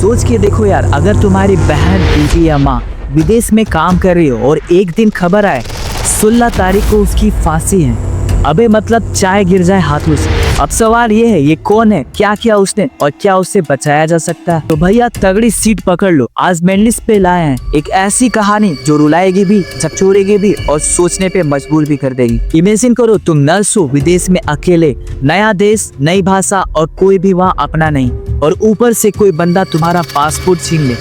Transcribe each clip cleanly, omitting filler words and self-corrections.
सोच के देखो यार, अगर तुम्हारी बहन, बेटी या माँ विदेश में काम कर रही हो और एक दिन खबर आए 16 तारीख को उसकी फांसी है, अबे मतलब चाय गिर जाए हाथों से। अब सवाल ये है, ये कौन है, क्या किया उसने और क्या उससे बचाया जा सकता है? तो भैया तगड़ी सीट पकड़ लो, आज मेनलिस्ट पे लाए हैं एक ऐसी कहानी जो रुलाएगी भी, झकझोरेगी भी और सोचने पे मजबूर भी कर देगी। इमेजिन करो तुम नर्स हो विदेश में अकेले, नया देश, नई भाषा और कोई भी वहाँ अपना नहीं, और ऊपर से कोई बंदा तुम्हारा पासपोर्ट छीन ले,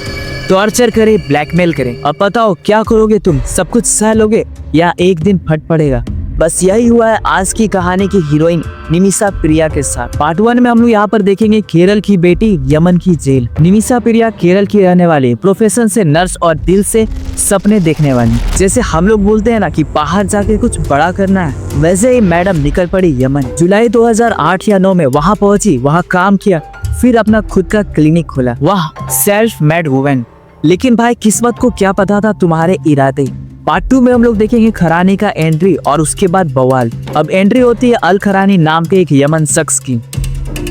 टॉर्चर करे, ब्लैकमेल करे। अब बताओ क्या करोगे तुम? सब कुछ सह लोगे या एक दिन फट पड़ेगा? बस यही हुआ है आज की कहानी की हीरोइन निमिषा प्रिया के साथ। पार्ट 1 में हम लोग यहाँ पर देखेंगे केरल की बेटी, यमन की जेल। निमिषा प्रिया केरल की रहने वाली, प्रोफेशन से नर्स और दिल से सपने देखने वाली। जैसे हम लोग बोलते हैं ना कि बाहर जाके कुछ बड़ा करना है, वैसे ही मैडम निकल पड़ी यमन। जुलाई 2008 या 9 में वहाँ पहुंची, वहाँ काम किया, फिर अपना खुद का क्लिनिक खोला। वाह, सेल्फ मेड वुमेन। लेकिन भाई किस्मत को क्या पता था तुम्हारे इरादे। पार्ट 2 में हम लोग देखेंगे खरानी का एंट्री और उसके बाद बवाल। अब एंट्री होती है अल खरानी नाम के एक यमन शख्स की।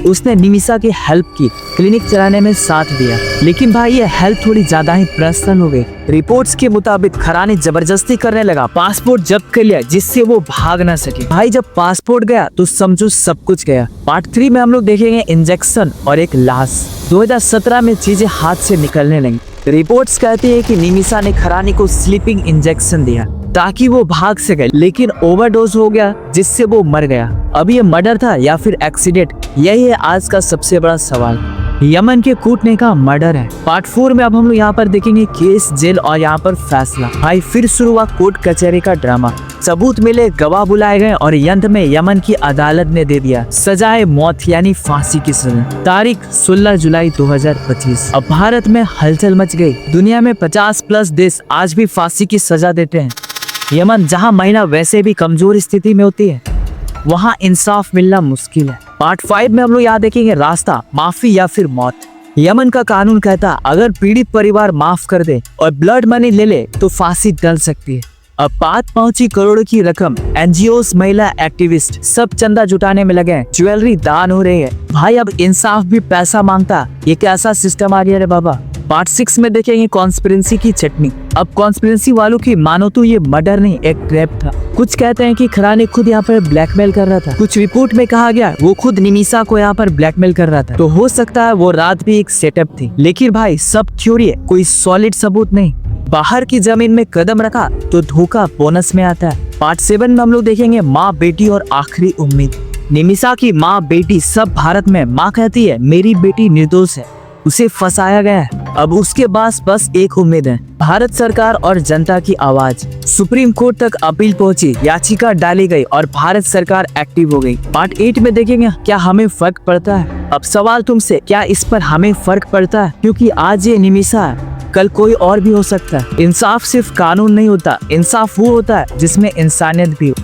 उसने निमिषा की हेल्प की, क्लिनिक चलाने में साथ दिया, लेकिन भाई ये हेल्प थोड़ी ज्यादा ही पर्सनल हो गई। रिपोर्ट्स के मुताबिक खरानी जबरदस्ती करने लगा, पासपोर्ट जब्त कर लिया जिससे वो भाग ना सके। भाई जब पासपोर्ट गया तो समझो सब कुछ गया। पार्ट 3 में हम लोग देखेंगे इंजेक्शन और एक लाश। 2017 में चीजें हाथ से निकलने लगी। रिपोर्ट्स कहती है कि निमिषा ने खरानी को स्लीपिंग इंजेक्शन दिया ताकि वो भाग सके, लेकिन ओवरडोज हो गया जिससे वो मर गया। अब ये मर्डर था या फिर एक्सीडेंट, यही है आज का सबसे बड़ा सवाल। यमन के कूटने का मर्डर है। पार्ट 4 में अब हम लोग यहाँ पर देखेंगे केस, जेल और यहाँ पर फैसला। भाई फिर शुरू हुआ कोर्ट कचहरी का ड्रामा। सबूत मिले, गवाह बुलाए गए और अंत में यमन की अदालत ने दे दिया सजाए मौत यानी फांसी की सजा। तारीख 16 जुलाई 2025। अब भारत में हलचल मच गई। दुनिया में 50+ देश आज भी फांसी की सजा देते हैं। यमन जहां महिला वैसे भी कमजोर स्थिति में होती है, वहां इंसाफ मिलना मुश्किल है। पार्ट 5 में हम लोग यहाँ देखेंगे रास्ता, माफी या फिर मौत। यमन का कानून कहता है अगर पीड़ित परिवार माफ कर दे और ब्लड मनी ले ले तो फांसी टल सकती है। अब बात पहुंची करोड़ों की रकम। एनजीओस, महिला एक्टिविस्ट सब चंदा जुटाने में लगे हैं, ज्वेलरी दान हो रही है। भाई अब इंसाफ भी पैसा मांगता, ये कैसा सिस्टम आ गया रे बाबा। पार्ट 6 में देखेंगे कॉन्स्पिरेंसी की चटनी। अब कॉन्स्पिरेंसी वालों की मानो तो ये मर्डर नहीं, एक ट्रैप था। कुछ कहते हैं कि खरानी खुद यहाँ पर ब्लैकमेल कर रहा था, कुछ रिपोर्ट में कहा गया वो खुद निमिषा को यहाँ पर ब्लैकमेल कर रहा था। तो हो सकता है वो रात भी एक सेटअप थी, लेकिन भाई सब थ्योरी है, कोई सॉलिड सबूत नहीं। बाहर की जमीन में कदम रखा तो धोखा बोनस में आता है। पार्ट 7 में हम लोग देखेंगे माँ, बेटी और आखिरी उम्मीद। निमिषा की माँ, बेटी सब भारत में। माँ कहती है मेरी बेटी निर्दोष है, उसे फंसाया गया है। अब उसके पास बस एक उम्मीद है, भारत सरकार और जनता की आवाज। सुप्रीम कोर्ट तक अपील पहुंची, याचिका डाली गई और भारत सरकार एक्टिव हो गई। पार्ट 8 में देखेंगे क्या हमें फर्क पड़ता है। अब सवाल तुमसे, क्या इस पर हमें फर्क पड़ता है? क्योंकि आज ये निमिषा है, कल कोई और भी हो सकता है। इंसाफ सिर्फ कानून नहीं होता, इंसाफ वो होता है जिसमें इंसानियत भी हो।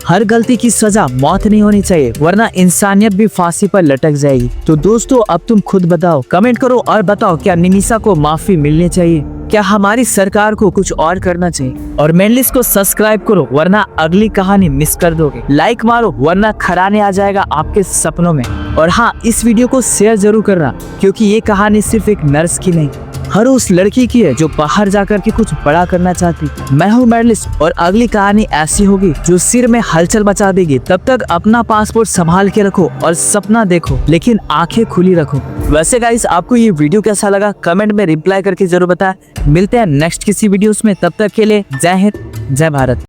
हर गलती की सजा मौत नहीं होनी चाहिए, वरना इंसानियत भी फांसी पर लटक जाएगी। तो दोस्तों अब तुम खुद बताओ, कमेंट करो और बताओ क्या निमिषा को माफी मिलनी चाहिए? क्या हमारी सरकार को कुछ और करना चाहिए? और मेनलिस्ट को सब्सक्राइब करो वरना अगली कहानी मिस कर दोगे। लाइक मारो वरना खराने आ जाएगा आपके सपनों में। और हाँ, इस वीडियो को शेयर जरूर करना, क्योंकि ये कहानी सिर्फ एक नर्स की नहीं, हर उस लड़की की है जो बाहर जाकर के कुछ बड़ा करना चाहती। मैं हूँ मेनलिस्ट और अगली कहानी ऐसी होगी जो सिर में हलचल मचा देगी। तब तक अपना पासपोर्ट संभाल के रखो और सपना देखो, लेकिन आंखें खुली रखो। वैसे गाइस, आपको ये वीडियो कैसा लगा कमेंट में रिप्लाई करके जरूर बताएं। मिलते हैं नेक्स्ट किसी वीडियोस में, तब तक के लिए जय हिंद, जय भारत।